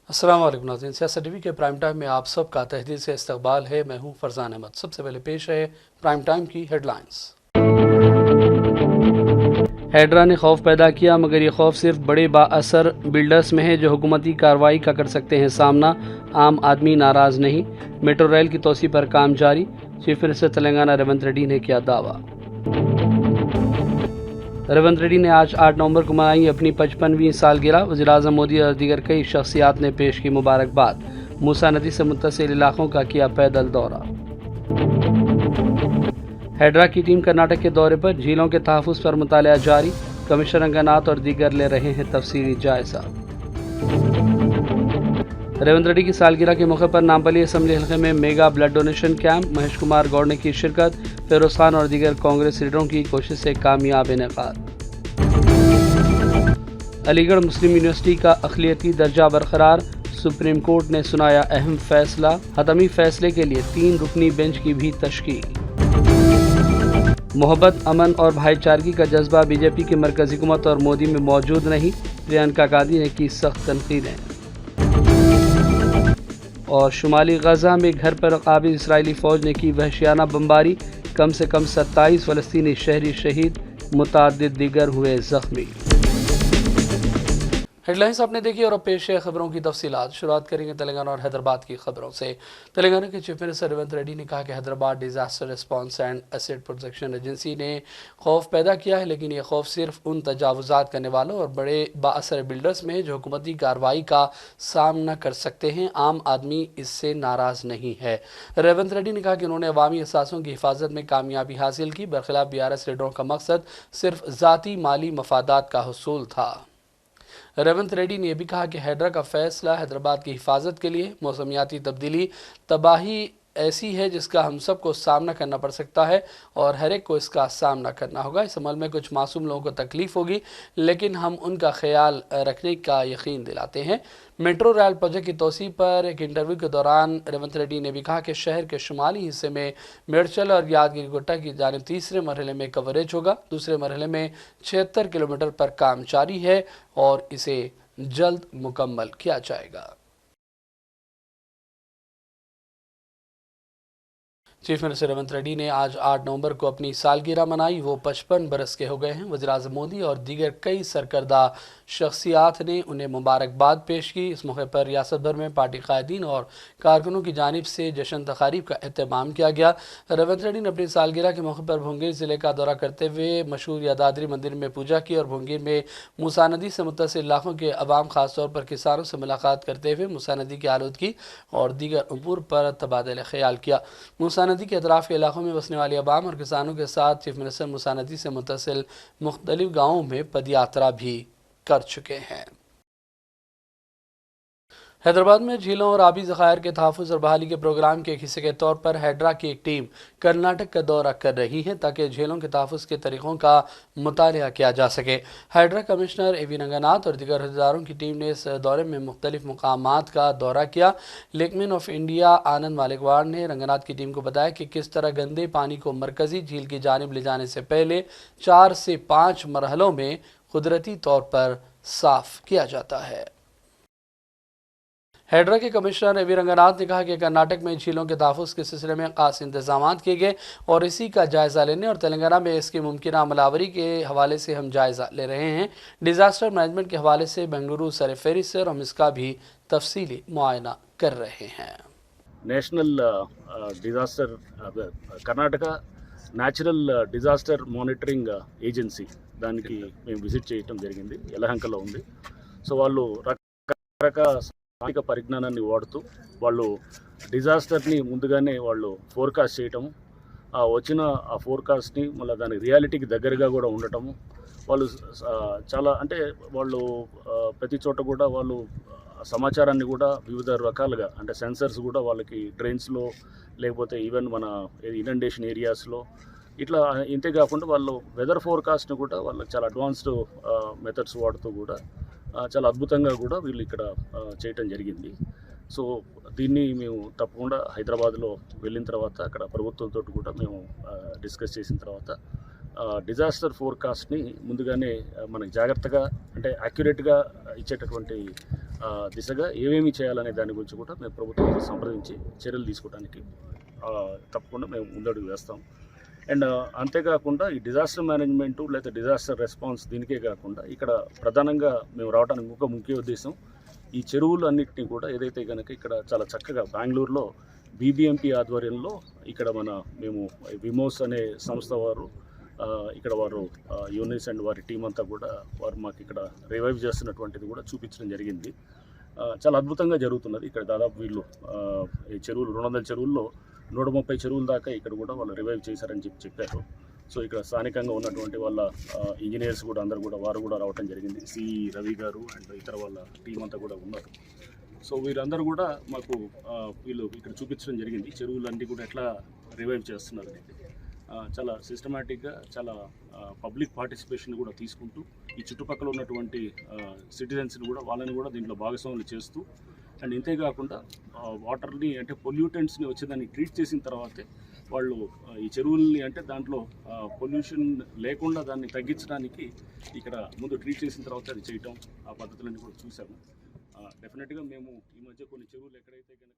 अस्सलाम वालेकुम नाज़रीन, सियासत टीवी के प्राइम टाइम में आप सबका तहदील से इस्तकबाल है। मैं हूं फरजान अहमद। सबसे पहले पेश है प्राइम टाइम की हेडलाइंस। हैड्रा ने खौफ पैदा किया, मगर ये खौफ सिर्फ बड़े बाअसर बिल्डर्स में है जो हुकूमती कार्रवाई का कर सकते हैं सामना। आम आदमी नाराज नहीं। मेट्रो रेल की तोसी पर काम जारी। चीफ मिनिस्टर तेलंगाना रेवंत रेड्डी ने किया दावा। रेवंत रेड्डी ने आज 8 नवंबर को मनाई अपनी 55वीं सालगिरह। वज़ीर-ए-आज़म मोदी और दीगर कई शख्सियात ने पेश की मुबारकबाद। मूसा नदी से मुत्तसिल इलाकों का किया पैदल दौरा। हैड्रा की टीम कर्नाटक के दौरे पर। झीलों के तहफ़्फ़ुज़ पर मुतालिया जारी। कमिश्नर रंगनाथ और दीगर ले रहे हैं तफसीली जायजा। रेवंत रेड्डी की सालगिरह के मौके पर नामपल्ली असम्बली हल्के में mega blood donation camp. Mahesh Kumar Goud ने की शिरकत। फिरोज खान और दीगर कांग्रेस लीडरों की कोशिश से कामयाब इनेकाद। अलीगढ़ मुस्लिम यूनिवर्सिटी का अक़लियती दर्जा बरकरार। सुप्रीम कोर्ट ने सुनाया अहम फैसला। हतमी फैसले के लिए 3 रुकनी बेंच की भी तश्कील। मोहब्बत, अमन और भाईचारगी का जज्बा बीजेपी की मरकजी हुकूमत और मोदी में मौजूद नहीं। प्रियंका गांधी ने की सख्त तनकीदें। और शुमाली गजा में घर पर काबिज इसराइली फ़ौज ने की वहशियाना बमबारी। कम से कम 27 फ़लस्तीनी शहरी शहीद, मुतादिद दीगर हुए ज़ख्मी। हेडलाइंस आपने देखी और अब पेश है खबरों की तफसीलात। शुरुआत करेंगे तेलंगाना और हैदराबाद की खबरों से। तेलंगाना के चीफ मिनिस्टर रेवंत रेड्डी ने कहा कि Hyderabad disaster response and asset protection agency ने खौफ पैदा किया है, लेकिन ये खौफ सिर्फ उन तजावुजात करने वालों और बड़े बाअसर बिल्डर्स में जो हुकूमती कार्रवाई का सामना कर सकते हैं। आम आदमी इससे नाराज़ नहीं है। रेवंत रेड्डी ने कहा कि उन्होंने अवामी असासों की हिफाजत में कामयाबी हासिल की। बरखिलाफ BRS लीडरों का मकसद सिर्फ ज़ाती माली मफादात का हुसूल था। रेवंत रेड्डी ने यह भी कहा कि हैड्रा का फैसला हैदराबाद की हिफाजत के लिए। मौसमियाती तब्दीली तबाही ऐसी है जिसका हम सबको सामना करना पड़ सकता है और हर एक को इसका सामना करना होगा। इस अमल में कुछ मासूम लोगों को तकलीफ होगी, लेकिन हम उनका ख्याल रखने का यकीन दिलाते हैं। मेट्रो रेल प्रोजेक्ट की तोसी पर एक इंटरव्यू के दौरान रेवंत रेड्डी ने भी कहा कि शहर के शुमाली हिस्से में मेडचल और यादगिरी गुट्टा की जानिब तीसरे मरहले में कवरेज होगा। दूसरे मरहले में 76 किलोमीटर पर काम जारी है और इसे जल्द मुकम्मल किया जाएगा। चीफ मिनिस्टर रेवंत रेड्डी ने आज 8 नवंबर को अपनी सालगिरह मनाई। वो 55 बरस के हो गए हैं। वज़ीर-ए-आज़म मोदी और दीगर कई सरकर्दा शख्सियात ने उन्हें मुबारकबाद पेश की। इस मौके पर रियासत भर में पार्टी कायदीन और कारकुनों की जानिब से जश्न तकारीब का एहतमाम किया गया। रेवंत रेड्डी ने अपनी सालगिरह के मौके पर भुंगीर ज़िले का दौरा करते हुए मशहूर यादाद्री मंदिर में पूजा की और भुंगीर में मूसा नदी से मुत्तसिल इलाकों के अवाम, खासतौर पर किसानों से मुलाकात करते हुए मूसा नदी की आलूदगी और दीगर अमूर पर तबादला ख्याल किया। मूसा नदी के अतराफ के इलाकों में बसने वाले अवाम और किसानों के साथ चीफ मिनिस्टर मूसा नदी से मुत्तसिल मुख्तलिफ गाँवों में पदयात्रा भी कर चुके हैं। हैदराबाद में झीलों और आबी ज़खायर के तहफ़्फ़ुज़ और बहाली के प्रोग्राम के एक हिस्से के तौर पर हैड्रा की एक टीम कर्नाटक का दौरा कर रही है ताकि झीलों के तहफ़्फ़ुज़ के तरीक़ों का मुतालिया किया जा सके। हैड्रा कमिश्नर AV रंगनाथ और दीगर अहदेदारों की टीम ने इस दौरे में मुख्तलिफ मकामात का दौरा किया। लेकमेन ऑफ इंडिया आनंद मालिकवाड़ ने रंगनाथ की टीम को बताया कि किस तरह गंदे पानी को मरकज़ी झील की जानिब ले जाने से पहले 4 से 5 मरहलों में कुदरती तौर पर साफ़ किया जाता है। हैड्रा के कमिश्नर AV रंगनाथ ने कहा कि कर्नाटक में झीलों के तहफ़्फ़ुज़ के सिलसिले में खास इंतजाम किए गए और इसी का जायज़ा लेने और तेलंगाना में इसकी मुमकिन अमलावरी के हवाले से हम जायज़ा ले रहे हैं। डिज़ास्टर मैनेजमेंट के हवाले से बेंगलुरु सरफ़हरिस्त है और हम इसका भी तफसीली मुआयना कर रहे हैं। National disaster Karnataka natural disaster monitoring agency దానికి మేము విజిట్ చేయటం జరిగింది. యలహంకలో ఉంది. సో వాళ్ళు రకరకాల సాంకేతిక పరిజ్ఞానాన్ని వాడుతూ వాళ్ళు డిజాస్టర్ని ముందుగానే వాళ్ళు ఫోర్కాస్ట్ చేయటము, వచ్చిన ఆ ఫోర్కాస్ట్ని మళ్ళీ దాని రియాలిటీకి దగ్గరగా కూడా ఉండటము. వాళ్ళు చాలా అంటే వాళ్ళు ప్రతి చోట కూడా వాళ్ళు సమాచారాన్ని కూడా వివిధ రకాలుగా అంటే సెన్సర్స్ కూడా వాళ్ళకి ట్రైన్స్లో లేకపోతే ఈవెన్ మన ఇనండేషన్ ఏరియాస్లో ఇట్లా ఇంతే కాకుండా వాళ్ళు వెదర్ ఫోర్కాస్ట్ని కూడా వాళ్ళకి చాలా అడ్వాన్స్డ్ మెథడ్స్ వాడుతూ కూడా చాలా అద్భుతంగా కూడా వీళ్ళు ఇక్కడ చేయటం జరిగింది. సో దీన్ని మేము తప్పకుండా హైదరాబాద్లో వెళ్ళిన తర్వాత అక్కడ ప్రభుత్వంతో కూడా మేము డిస్కస్ చేసిన తర్వాత డిజాస్టర్ ఫోర్కాస్ట్ని ముందుగానే మనకి జాగ్రత్తగా అంటే యాక్యురేట్గా ఇచ్చేటటువంటి దిశగా ఏమేమి చేయాలనే దాని గురించి కూడా మేము ప్రభుత్వంతో సంప్రదించి చర్యలు తీసుకోవడానికి తప్పకుండా మేము ముందడుగు వేస్తాం. అండ్ అంతేకాకుండా ఈ డిజాస్టర్ మేనేజ్మెంటు లేదా డిజాస్టర్ రెస్పాన్స్ దీనికే కాకుండా ఇక్కడ ప్రధానంగా మేము రావడానికి ఇంకొక ముఖ్య ఉద్దేశం ఈ చెరువులు అన్నింటినీ కూడా ఏదైతే కనుక ఇక్కడ చాలా చక్కగా బెంగళూరులో బీబీఎంపీ ఆధ్వర్యంలో ఇక్కడ మేము విమోస్ అనే సంస్థ వారు ఇక్కడ వారు యూనిస్ అండ్ వారి టీం అంతా కూడా వారు మాకు ఇక్కడ రివైవ్ చేస్తున్నటువంటిది కూడా చూపించడం జరిగింది. చాలా అద్భుతంగా జరుగుతున్నది ఇక్కడ. దాదాపు వీళ్ళు ఈ చెరువులు 200 చెరువుల్లో 130 చెరువుల దాకా ఇక్కడ కూడా వాళ్ళు రివైవ్ చేశారని చెప్పారు. సో ఇక్కడ స్థానికంగా ఉన్నటువంటి వాళ్ళ ఇంజనీర్స్ కూడా అందరూ కూడా వారు కూడా రావడం జరిగింది. సిఈ రవి గారు అండ్ ఇతర వాళ్ళ టీం అంతా కూడా ఉన్నారు. సో వీరందరూ కూడా మాకు వీళ్ళు ఇక్కడ చూపించడం జరిగింది చెరువులన్నీ కూడా ఎట్లా రివైవ్ చేస్తున్నారు అనేది. చాలా సిస్టమేటిక్గా చాలా పబ్లిక్ పార్టిసిపేషన్ కూడా తీసుకుంటూ ఈ చుట్టుపక్కల ఉన్నటువంటి సిటిజన్స్ని కూడా వాళ్ళని కూడా దీంట్లో భాగస్వాములు చేస్తూ అండ్ ఇంతేకాకుండా వాటర్ని అంటే పొల్యూటెంట్స్ని వచ్చేదాన్ని ట్రీట్ చేసిన తర్వాతే వాళ్ళు ఈ చెరువుల్ని అంటే దాంట్లో పొల్యూషన్ లేకుండా దాన్ని తగ్గించడానికి ఇక్కడ ముందు ట్రీట్ చేసిన తర్వాత అది చేయటం ఆ పద్ధతులన్నీ కూడా చూసాము. డెఫినెట్గా మేము ఈ మధ్య కొన్ని చెరువులు ఎక్కడైతే కనుక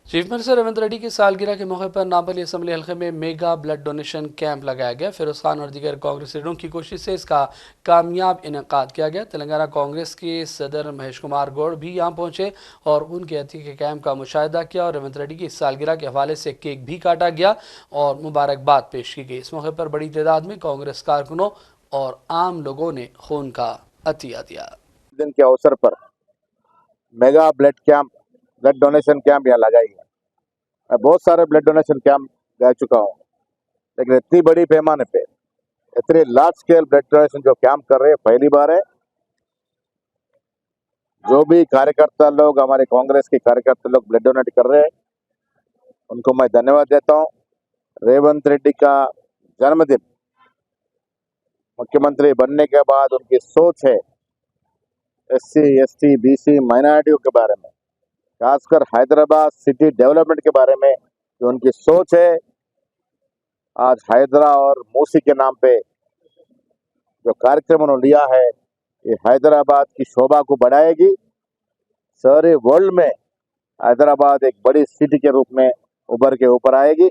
चीफ मिनिस्टर रेवंत रेड्डी की सालगिरह के मौके पर नापली असम्बली हल्के में मेगा ब्लड डोनेशन कैंप लगाया गया। फिरोज खान और दीगर कांग्रेस लीडरों की कोशिश से इसका कामयाब इनेकाद किया गया। तेलंगाना कांग्रेस के सदर महेश कुमार गौड़ भी यहां पहुंचे और उनके अतिथि के कैंप का मुशाहिदा किया और रेवंत रेड्डी की सालगिरह के हवाले से केक भी काटा गया और मुबारकबाद पेश की गई। इस मौके पर बड़ी तादाद में कांग्रेस कारकुनों और आम लोगों ने खून का अतिया दिया। दिन के अवसर पर मेगा ब्लड डोनेशन कैंप यहाँ लगाई है। मैं बहुत सारे ब्लड डोनेशन कैंप जा चुका हूँ, लेकिन इतनी बड़ी पैमाने पे इतने लार्ज स्केल ब्लड डोनेशन जो कैंप कर रहे हैं पहली बार है। जो भी कार्यकर्ता लोग हमारे कांग्रेस के कार्यकर्ता लोग ब्लड डोनेट कर रहे हैं उनको मैं धन्यवाद देता हूँ। रेवंत रेड्डी का जन्मदिन मुख्यमंत्री बनने के बाद उनकी सोच है SC ST BC माइनॉरिटियों के बारे में, खासकर हैदराबाद सिटी डेवलपमेंट के बारे में जो उनकी सोच है। आज हैदरा और मूसी के नाम पे जो कार्यक्रम उन्होंने लिया है ये हैदराबाद की शोभा को बढ़ाएगी। सारे वर्ल्ड में हैदराबाद एक बड़ी सिटी के रूप में उभर के ऊपर आएगी।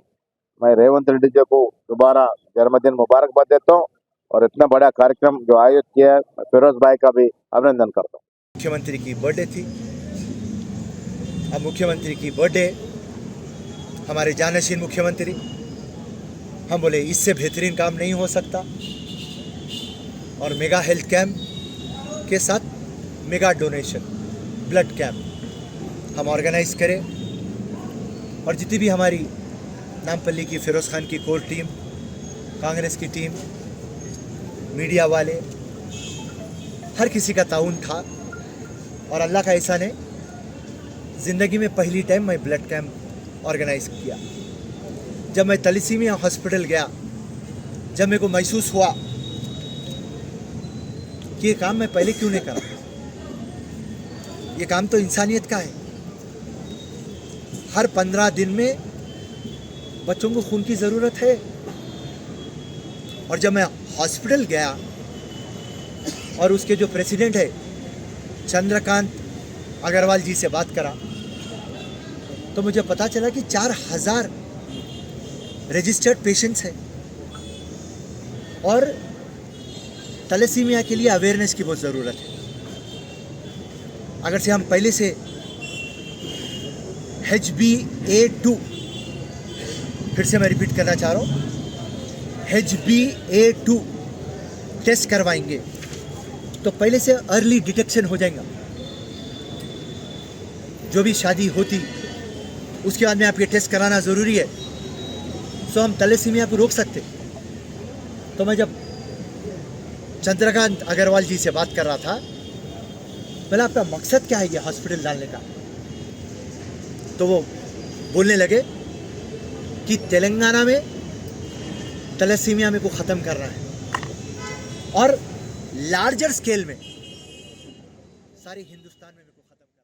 मैं रेवंत रेड्डी जी को दोबारा जन्मदिन मुबारकबाद देता हूँ और इतना बड़ा कार्यक्रम जो आयोजित किया है मैं फिरोज भाई का भी अभिनंदन करता हूँ। मुख्यमंत्री की बर्थडे थी। अब मुख्यमंत्री की बर्थडे हमारे जानशीन मुख्यमंत्री, हम बोले इससे बेहतरीन काम नहीं हो सकता और मेगा हेल्थ कैंप के साथ मेगा डोनेशन ब्लड कैंप हम ऑर्गेनाइज करें और जितनी भी हमारी नामपल्ली की फिरोज़ खान की कोर टीम, कांग्रेस की टीम, मीडिया वाले, हर किसी का ताउन था और अल्लाह का एहसान है ज़िंदगी में पहली टाइम मैं ब्लड कैंप ऑर्गेनाइज किया। जब मैं तलीसीमिया हॉस्पिटल गया, जब मेरे को महसूस हुआ कि ये काम मैं पहले क्यों नहीं करा, ये काम तो इंसानियत का है। हर 15 दिन में बच्चों को खून की ज़रूरत है और जब मैं हॉस्पिटल गया और उसके जो प्रेसिडेंट है चंद्रकांत अग्रवाल जी से बात करा तो मुझे पता चला कि 4000 रजिस्टर्ड पेशेंट्स हैं और तलेसीमिया के लिए अवेयरनेस की बहुत ज़रूरत है। अगर से हम पहले से HbA2 फिर से मैं रिपीट करना चाह रहा हूँ, HbA2 टेस्ट करवाएंगे तो पहले से अर्ली डिटेक्शन हो जाएगा। जो भी शादी होती उसके बाद में आपके टेस्ट कराना ज़रूरी है, तो हम तलेसीमिया को रोक सकते। तो मैं जब चंद्रकांत अग्रवाल जी से बात कर रहा था, बोला आपका मकसद क्या है ये हॉस्पिटल डालने का, तो वो बोलने लगे कि तेलंगाना में तलेसीमिया में को ख़त्म करना है और लार्जर स्केल में सारे हिंदुस्तान में को ख़त्म करना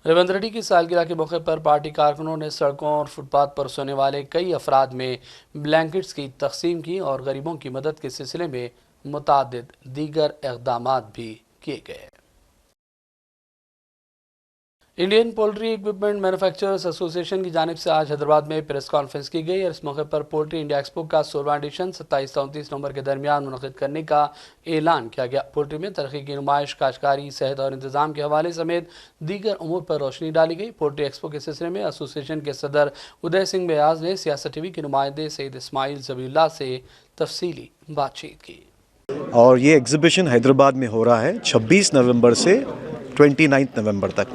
है। रेवंत रेड्डी की सालगिरह के मौके पर पार्टी कारकुनों ने सड़कों और फुटपाथ पर सोने वाले कई अफराद में ब्लैंकेट्स की तकसीम की और गरीबों की मदद के सिलसिले में मुतादिद दीगर इक़दामात भी किए गए। Indian poultry equipment manufacturers association की जानिब से आज हैदराबाद में प्रेस कॉन्फ्रेंस की गई और इस मौके पर पोल्ट्री इंडिया एक्सपो का 16वां एडिशन 27 से 29 नवंबर के दरमियान मुनक़िद करने का ऐलान किया गया। पोल्ट्री में तरक्की की नुमाइश, काश्तकारी, सेहत और इंतजाम के हवाले समेत दीगर उमूर पर रोशनी डाली गई। पोल्ट्री एक्सपो के सिलसिले में एसोसिएशन के सदर उदय सिंह बयाज ने सियासत टीवी के नुमाइंदे सईद इस्माइल ज़बीउल्लाह से तफसीली बातचीत की। और ये एग्ज़िबिशन हैदराबाद में हो रहा है 26 नवंबर से 29 नवंबर तक,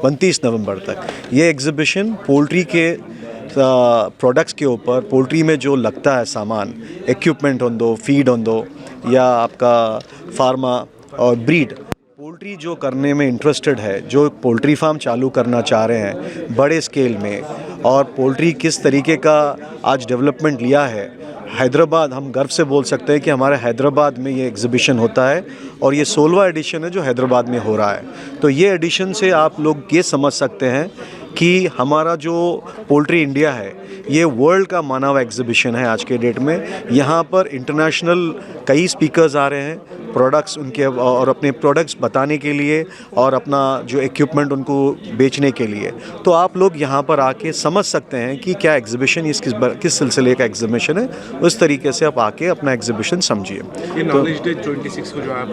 29 नवंबर तक। ये एग्ज़िबिशन पोल्ट्री के प्रोडक्ट्स के ऊपर, पोल्ट्री में जो लगता है सामान, इक्विपमेंट हो दो, फीड हो दो या आपका फार्मा और ब्रीड, पोल्ट्री जो करने में इंटरेस्टेड है, जो पोल्ट्री फार्म चालू करना चाह रहे हैं बड़े स्केल में, और पोल्ट्री किस तरीके का आज डेवलपमेंट लिया है, हैदराबाद, हम गर्व से बोल सकते हैं कि हमारे हैदराबाद में ये एग्ज़िबिशन होता है और ये 16वां एडिशन है जो हैदराबाद में हो रहा है। तो ये एडिशन से आप लोग ये समझ सकते हैं कि हमारा जो पोल्ट्री इंडिया है ये वर्ल्ड का माना हुआ एग्ज़िबिशन है आज के डेट में। यहाँ पर इंटरनेशनल कई स्पीकर्स आ रहे हैं प्रोडक्ट्स उनके और अपने प्रोडक्ट्स बताने के लिए और अपना जो इक्विपमेंट उनको बेचने के लिए। तो आप लोग यहाँ पर आके समझ सकते हैं कि क्या एग्ज़िबिशन किस सिलसिले का एग्ज़िबिशन है, उस तरीके से आप आके अपना एग्ज़िबिशन समझिए। ये नॉलेज डे 26 को जो आप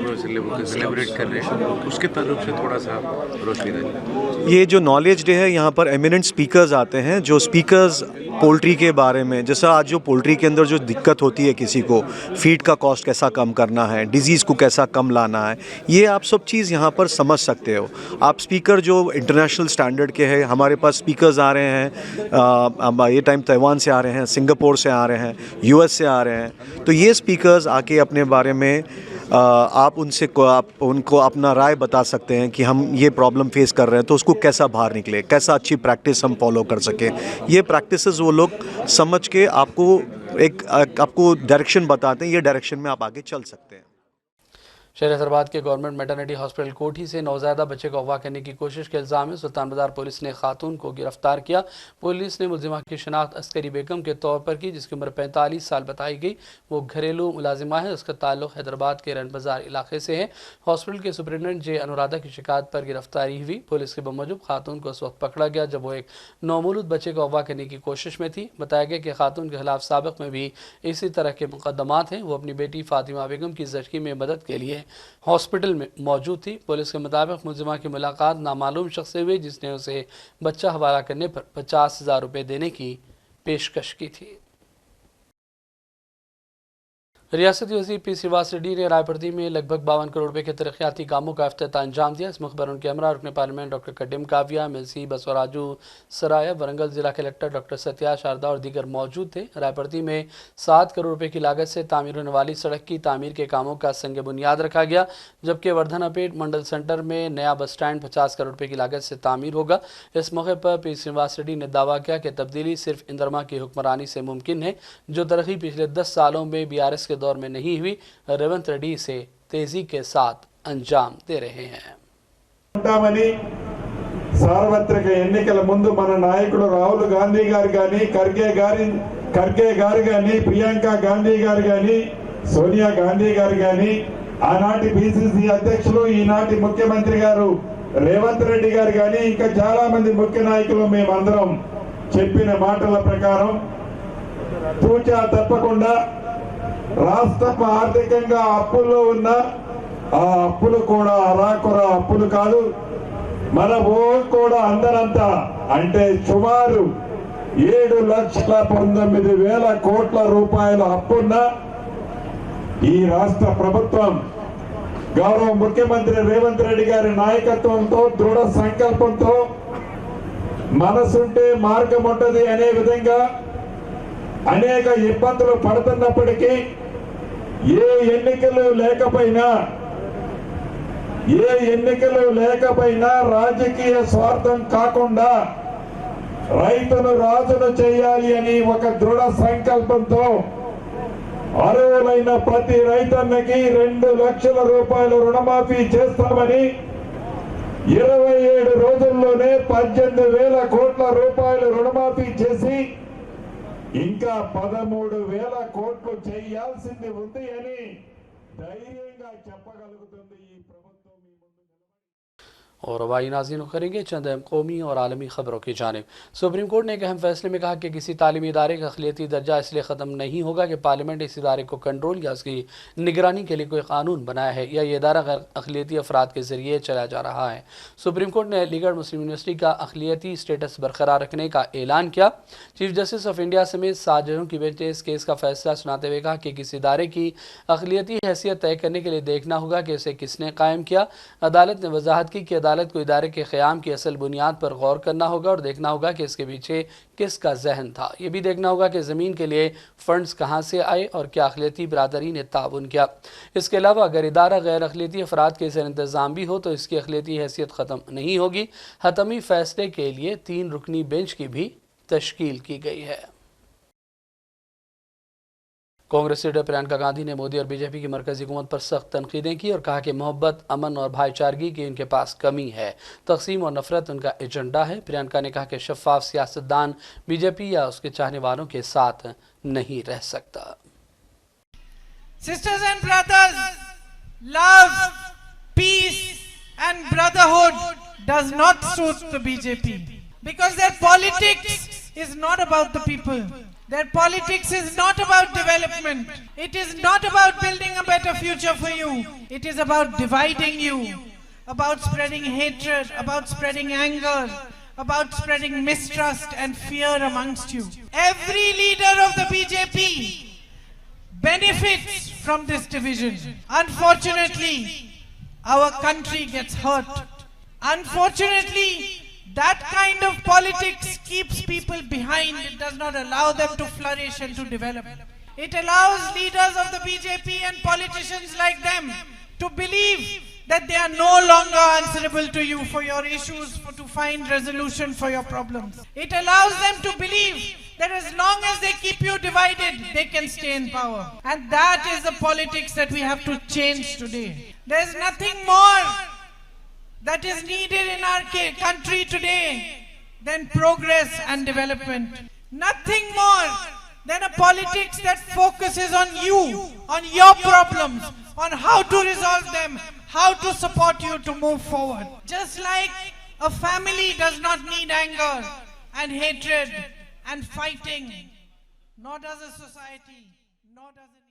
सेलिब्रेट कर रहे हैं उसके ताल्लुक से थोड़ा सा रोशनी डालिए। ये जो नॉलेज डे है, यहाँ पर एमिनेंट स्पीकर्स आते हैं, जो स्पीकर्स पोल्ट्री के बारे में, जैसा आज जो पोल्ट्री के अंदर जो दिक्कत होती है किसी को, फीड का कॉस्ट कैसा कम करना है, डिजीज़ को कैसा कम लाना है, ये आप सब चीज़ यहाँ पर समझ सकते हो। आप स्पीकर जो इंटरनेशनल स्टैंडर्ड के हैं, हमारे पास स्पीकर्स आ रहे हैं, ये टाइम ताइवान से आ रहे हैं, सिंगापुर से आ रहे हैं, यूएस से आ रहे हैं। तो ये स्पीकर्स आके अपने बारे में आप उनको अपना राय बता सकते हैं कि हम ये प्रॉब्लम फेस कर रहे हैं तो उसको कैसा बाहर निकले, कैसा अच्छी प्रैक्टिस हम फॉलो कर सकें। ये प्रैक्टिसेस वो लोग समझ के आपको डायरेक्शन बताते हैं, ये डायरेक्शन में आप आगे चल सकते हैं। शहर हैदराबाद के गवर्नमेंट मैटरनिटी हॉस्पिटल कोठी से नौज़ायदा बच्चे को अगवा करने की कोशिश के इल्ज़ाम में सुल्तान बाजार पुलिस ने खातून को गिरफ्तार किया। पुलिस ने मुलजिमा की शनाख्त अस्करी बेगम के तौर पर की, जिसकी उम्र 45 साल बताई गई। वो घरेलू मुलाजिमा है, उसका ताल्लुक हैदराबाद के रन बाजार इलाके से है। हॉस्पिटल के सुपरिटेंडेंट जे अनुराधा की शिकायत पर गिरफ्तारी हुई। पुलिस के बमूजिब खातून को उस वक्त पकड़ा गया जब वो एक नौमौलूद बच्चे को अगवा करने की कोशिश में थी। बताया गया कि खातून के खिलाफ साबिक में भी इसी तरह के मुकदमात हैं। वो अपनी बेटी फातिमा बेगम की ज़चगी में मदद के लिए हॉस्पिटल में मौजूद थी। पुलिस के मुताबिक मुलजिमा की मुलाकात नामालूम शख्स से हुई, जिसने उसे बच्चा हवाला करने पर 50,000 रुपये देने की पेशकश की थी। रियासती वज़ीर पी श्रीवास रेड्डी ने रायपुर में लगभग 52 करोड़ रुपये के तरक्याती कामों का इफ्तिताह अंजाम दिया। इस मौके पर उनके हमरा रुकन पार्लियामेंट डॉक्टर कड्डिम काव्या, मिल्सी बसवराजू सराया, वरंगल जिला कलेक्टर डॉक्टर सत्या शारदा और दीगर मौजूद थे। रायपुर में 7 करोड़ रुपये की लागत से तामीर होने वाली सड़क की तामीर के कामों का संग बुनियाद रखा गया, जबकि वर्धनापेट मंडल सेंटर में नया बस स्टैंड 50 करोड़ रुपये की लागत से तामीर होगा। इस मौके पर पी श्रीवास रेड्डी ने दावा किया कि तब्दीली सिर्फ इंदरमा की हुक्मरानी से मुमकिन है, जो तरक्की पिछले 10 सालों में BRS के दौर में नहीं हुई। रेवंत रेड्डी इसे तेजी के साथ अंजाम दे रहे हैं। సార్వత్రిక ఎన్నికల ముందు మన నాయకుడు రాహుల్ గాంధీ గారు గాని, ఖర్గే గారు గాని, ప్రియాంక గాంధీ గారు గాని, సోనియా గాంధీ గారు గాని, ఆనాటి పిసిసి అధ్యక్షులు ఈనాటి ముఖ్యమంత్రి గారు రేవంత్ రెడ్డి గారు గాని, ఇంకా చాలా మంది ముఖ్య నాయకులు మేమందరం చెప్పిన మాటల ప్రకారం తూచా తప్పకుండా రాష్ట్రం ఆర్థికంగా అప్పుల్లో ఉన్న ఆ అప్పులు కూడా అరాకొర అప్పులు కాదు, మన కూడా అందరంతా అంటే సుమారు 7,19,000 కోట్ల రూపాయల అప్పున్న ఈ రాష్ట్ర ప్రభుత్వం గౌరవ ముఖ్యమంత్రి రేవంత్ రెడ్డి గారి నాయకత్వంతో దృఢ సంకల్పంతో మనసుంటే మార్గం ఉంటది అనే విధంగా అనేక ఇబ్బందులు పడుతున్నప్పటికీ ఏ ఎన్నికలు లేకపోయినా రాజకీయ స్వార్థం కాకుండా రైతును రాజును చేయాలి అని ఒక దృఢ సంకల్పంతో అర్హులైన ప్రతి రైతన్నకి 2 లక్షల రూపాయల రుణమాఫీ చేస్తామని 27 రోజుల్లోనే 18,000 కోట్ల రూపాయల రుణమాఫీ చేసి ఇంకా 13,000 కోట్లు చేయాల్సింది ఉంది అని ధైర్యంగా చెప్పగలుగుతుంది ఈ ప్రభుత్వం। और हवाई नाज़रीन करेंगे चंद अहम कौमी और आलमी ख़बरों की जानिब। सुप्रीम कोर्ट ने एक अहम फैसले में कहा कि किसी तालीमी इदारे का अक़लियती दर्जा इसलिए ख़त्म नहीं होगा कि पार्लियामेंट इस इदारे को कंट्रोल या उसकी निगरानी के लिए कोई कानून बनाया है या ये इदारा गैर अक़लियती अफराद के ज़रिए चलाया जा रहा है। सुप्रीम कोर्ट ने अलीगढ़ मुस्लिम यूनिवर्सिटी का अक़लियती स्टेटस बरकरार रखने का ऐलान किया। चीफ जस्टिस ऑफ इंडिया समेत 7 जजों की बेंच ने इस केस का फैसला सुनाते हुए कहा कि किसी इदारे की अक़लियती हैसियत तय करने के लिए देखना होगा कि उसे किसने कायम किया। अदालत ने वजाहत की कि अदालत को इदारे के क़याम की असल बुनियाद पर गौर करना होगा और देखना होगा कि इसके पीछे किसका जहन था। ये भी देखना होगा कि ज़मीन के लिए फ़ंड्स कहाँ से आए और क्या अक़लियती बरादरी ने ताउन किया। इसके अलावा अगर इदारा गैर अक़लियती अफराद के ज़र इंतज़ाम भी हो तो इसकी अक़लियती हैसियत ख़त्म नहीं होगी। हतमी फ़ैसले के लिए 3 रुकनी बेंच की भी तश्कील की गई है। कांग्रेस लीडर प्रियंका गांधी ने मोदी और बीजेपी की मरकजी हुकूमत पर सख्त तनकीदें की और कहा कि मोहब्बत, अमन और भाईचारगी की उनके पास कमी है। तकसीम और नफरत उनका एजेंडा है। प्रियंका ने कहा कि शफाफ सियासतदान बीजेपी या उसके चाहने वालों के साथ नहीं रह सकता। Sisters and brothers, love, peace and brotherhood does not suit the BJP because their politics is not about the people. Their politics is not about development. It is not about building a better future for you. It is about dividing you, about spreading hatred, about spreading anger, about spreading mistrust and fear amongst you. Every leader of the BJP benefits from this division. Unfortunately, our country gets hurt. Unfortunately, that kind of politics keeps people behind. It does not allow them to flourish and to develop. It allows leaders of the BJP and politicians like them to believe that they are no longer answerable to you for your issues, to find resolution for your problems. It allows them to believe that as long as they keep you divided, they can stay in power. And that is the politics that we have to change today. There is nothing more that is needed in our country today than progress and development. Nothing more than a politics that focuses on you, on your problems, on how to resolve them, how to support you to move forward. Just like a family does not need anger and hatred and fighting, nor does a society, nor does a nation.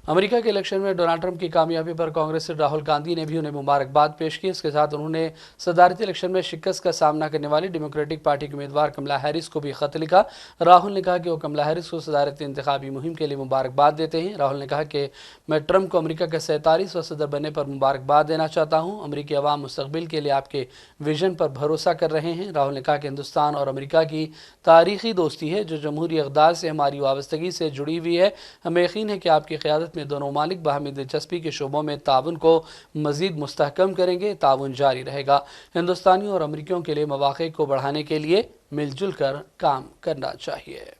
America के election में Donald Trump की कामयाबी पर कांग्रेस से राहुल गांधी ने भी उन्हें मुबारकबाद पेश की। इसके साथ उन्होंने सदारती इलेक्शन में शिकस्त का सामना करने वाली डेमोक्रेटिक पार्टी के उम्मीदवार कमला हैरिस को भी खत लिखा। राहुल ने कहा कि वो कमला हैरिस को सदारती इंतखाबी मुहिम के लिए मुबारकबाद देते हैं। राहुल ने कहा कि मैं ट्रंप को अमेरिका के 47वां सदर बनने पर मुबारकबाद देना चाहता हूँ। अमेरिकी अवाम मुस्तकबिल के लिए आपके विजन पर भरोसा कर रहे हैं। राहुल ने कहा कि हिंदुस्तान और अमेरिका की तारीखी दोस्ती है जो जमहूरी इक़दार से हमारी वाबस्तगी से जुड़ी हुई है। हमें यकीन है कि आपकी क़यादत में दोनों मालिक बाहमी दिलचस्पी के शोबों में ताउन को मज़ीद मुस्तहकम करेंगे। ताउन जारी रहेगा। हिंदुस्तानियों और अमरीकियों के लिए मौक़े को बढ़ाने के लिए मिलजुल कर काम करना चाहिए।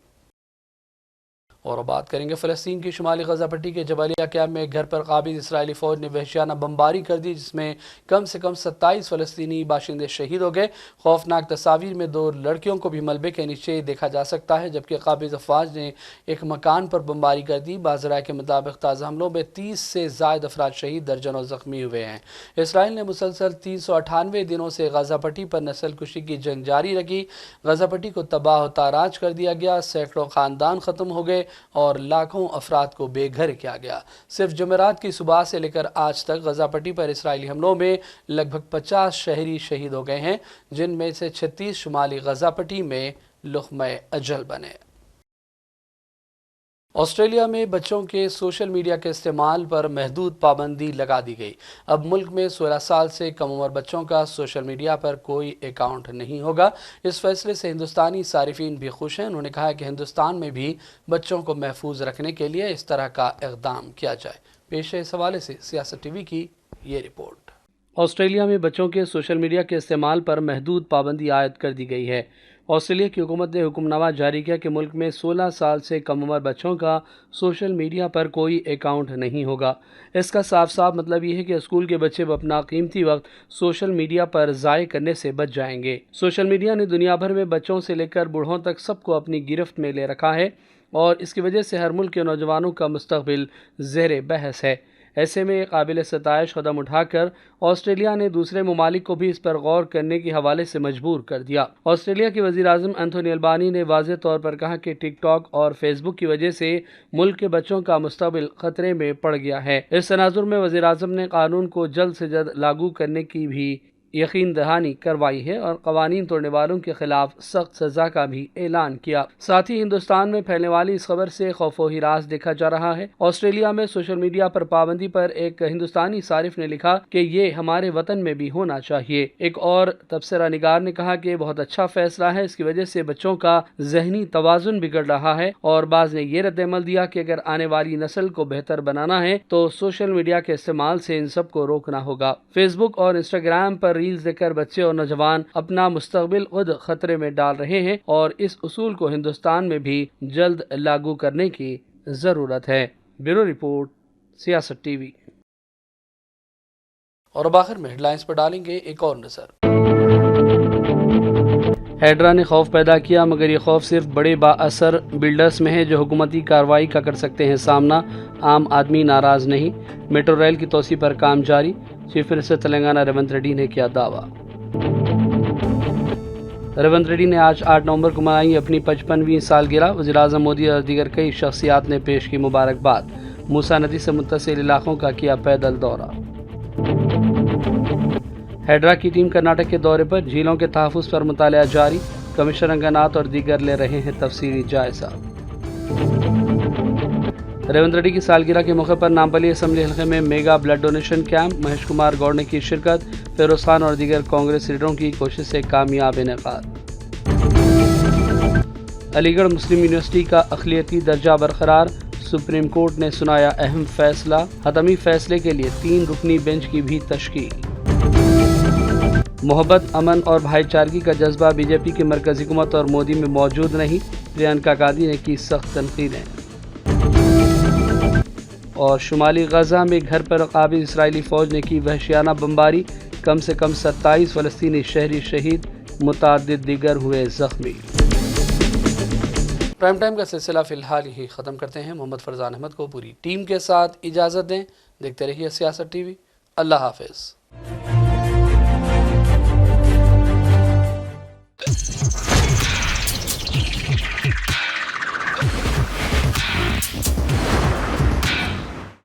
और बात करेंगे फ़लस्तीन की शुमाली गज़ा पट्टी के जबालिया कैम्प में एक घर पर काबिज़ इसराइली फ़ौज ने वहशियाना बमबारी कर दी जिसमें कम से कम 27 फ़लस्तीनी बाशिंदे शहीद हो गए। खौफनाक तस्वीर में 2 लड़कियों को भी मलबे के नीचे देखा जा सकता है जबकि काबिज़ अफवाज ने एक मकान पर बमबारी कर दी। बाज़राए के मुताबिक ताज़ा हमलों में 30 से ज़ायद अफराद शहीद, दर्जनों ज़ख्मी हुए हैं। इसराइल ने मुसलसल 398 दिनों से गज़ा पट्टी पर नस्ल कुशी की जंग जारी रखी। गज़ा पट्टी को तबाह ताराज कर दिया गया, सैकड़ों ख़ानदान ख़त्म हो गए और लाखों अफराद को बेघर किया गया। सिर्फ जुमेरात की सुबह से लेकर आज तक गज़ा पट्टी पर इसराइली हमलों में लगभग 50 शहरी शहीद हो गए हैं जिनमें से 36 शुमाली गज़ा पट्टी में लुक़्मा अजल बने। ऑस्ट्रेलिया में बच्चों के सोशल मीडिया के इस्तेमाल पर महदूद पाबंदी लगा दी गई। अब मुल्क में 16 साल से कम उम्र बच्चों का सोशल मीडिया पर कोई अकाउंट नहीं होगा। इस फैसले से हिंदुस्तानी सारिफीन भी खुश हैं। उन्होंने कहा कि हिंदुस्तान में भी बच्चों को महफूज रखने के लिए इस तरह का इक़दाम किया जाए। पेश है इस हवाले से सियासत टीवी की ये रिपोर्ट। ऑस्ट्रेलिया में बच्चों के सोशल मीडिया के इस्तेमाल पर महदूद पाबंदी आयद कर दी गई है। ऑस्ट्रेलिया की हुकूमत ने हुक्मनामा जारी किया कि मुल्क में 16 साल से कम उम्र बच्चों का सोशल मीडिया पर कोई अकाउंट नहीं होगा। इसका साफ साफ मतलब ये है कि स्कूल के बच्चे अपना कीमती वक्त सोशल मीडिया पर ज़ाय करने से बच जाएंगे। सोशल मीडिया ने दुनिया भर में बच्चों से लेकर बूढ़ों तक सबको अपनी गिरफ्त में ले रखा है और इसकी वजह से हर मुल्क के नौजवानों का मुस्तकबिल ज़ेर बहस है। ऐसे में काबिल सताइश कदम उठाकर ऑस्ट्रेलिया ने दूसरे ममालिक को भी इस पर गौर करने के हवाले से मजबूर कर दिया। ऑस्ट्रेलिया के वज़ीर आज़म एंथोनी अल्बानी ने वाज़ेह तौर पर कहा कि टिकटॉक और फेसबुक की वजह से मुल्क के बच्चों का मुस्तकबिल खतरे में पड़ गया है। इस तनाजुर में वज़ीर आज़म ने कानून को जल्द से जल्द लागू करने की भी यकीन दहानी करवाई है और कवानीन तोड़ने वालों के खिलाफ सख्त सजा का भी ऐलान किया। साथ ही हिंदुस्तान में फैलने वाली इस खबर से खौफो हिरास देखा जा रहा है। ऑस्ट्रेलिया में सोशल मीडिया पर पाबंदी पर एक हिंदुस्तानी सारिफ ने लिखा कि ये हमारे वतन में भी होना चाहिए। एक और तबसरा निगार ने कहा कि बहुत अच्छा फैसला है, इसकी वजह से बच्चों का जहनी तवाजुन बिगड़ रहा है। और बाज ने ये रद्द-ए-अमल दिया कि अगर आने वाली नस्ल को बेहतर बनाना है तो सोशल मीडिया के इस्तेमाल से इन सब को रोकना होगा। फेसबुक और इंस्टाग्राम पर रील्स देखकर बच्चे और नौजवान अपना मुस्तकबिल खुद खतरे में डाल रहे हैं और इस उसूल को हिंदुस्तान में भी जल्द लागू करने की जरूरत है। ब्यूरो रिपोर्ट, सियासत टीवी। और अब आखिर में हेडलाइंस पर डालेंगे एक और नजर। हैड्रा ने खौफ पैदा किया, मगर ये खौफ सिर्फ बड़े बाअसर बिल्डर्स में है जो हुकूमती कार्रवाई का कर सकते हैं सामना। आम आदमी नाराज नहीं। मेट्रो रेल की तोसी पर काम जारी। चीफ मिनिस्टर तेलंगाना रेवंत रेड्डी ने किया दावा। रेवंत रेड्डी ने आज 8 नवंबर को मनाई अपनी 55वीं सालगिरह। वज़ीर आज़म मोदी और दीगर कई शख्सियात ने पेश की मुबारकबाद। मूसा नदी से मुत्तसिल इलाकों का किया पैदल दौरा। हैड्रा की टीम कर्नाटक के दौरे पर। झीलों के तहफ़्फ़ुज़ पर मुतालिया जारी। कमिश्नर अंगनात और दीगर ले रहे हैं तफसीली जायजा। रेवंत रेड्डी की सालगिरह के मौके पर नामपल्ली असम्बली हल्के में mega blood donation camp. Mahesh Kumar Goud ने की शिरकत। फिरोज खान और दीगर कांग्रेस लीडरों की कोशिश से कामयाब इनेकाद। अलीगढ़ मुस्लिम यूनिवर्सिटी का अक़लियती दर्जा बरकरार। सुप्रीम कोर्ट ने सुनाया अहम फैसला। हतमी फैसले के लिए 3 रुकनी बेंच की भी तश्कील। मोहब्बत, अमन और भाईचारगी का जज्बा बीजेपी की मरकजी हुकूमत और मोदी में मौजूद नहीं। प्रियंका गांधी ने की सख्त तनकीदें। और शुमाली गजा में घर पर काबिज इसराइली फौज ने की वहशियाना बमबारी। कम से कम 27 फ़लस्तीनी शहरी शहीद, मुताद्दिद दीगर हुए जख्मी। प्राइम टाइम का सिलसिला फिलहाल यही ख़त्म करते हैं। मोहम्मद फरजान अहमद को पूरी टीम के साथ इजाज़त दें। देखते रहिए सियासत टीवी। अल्लाह हाफ़िज़।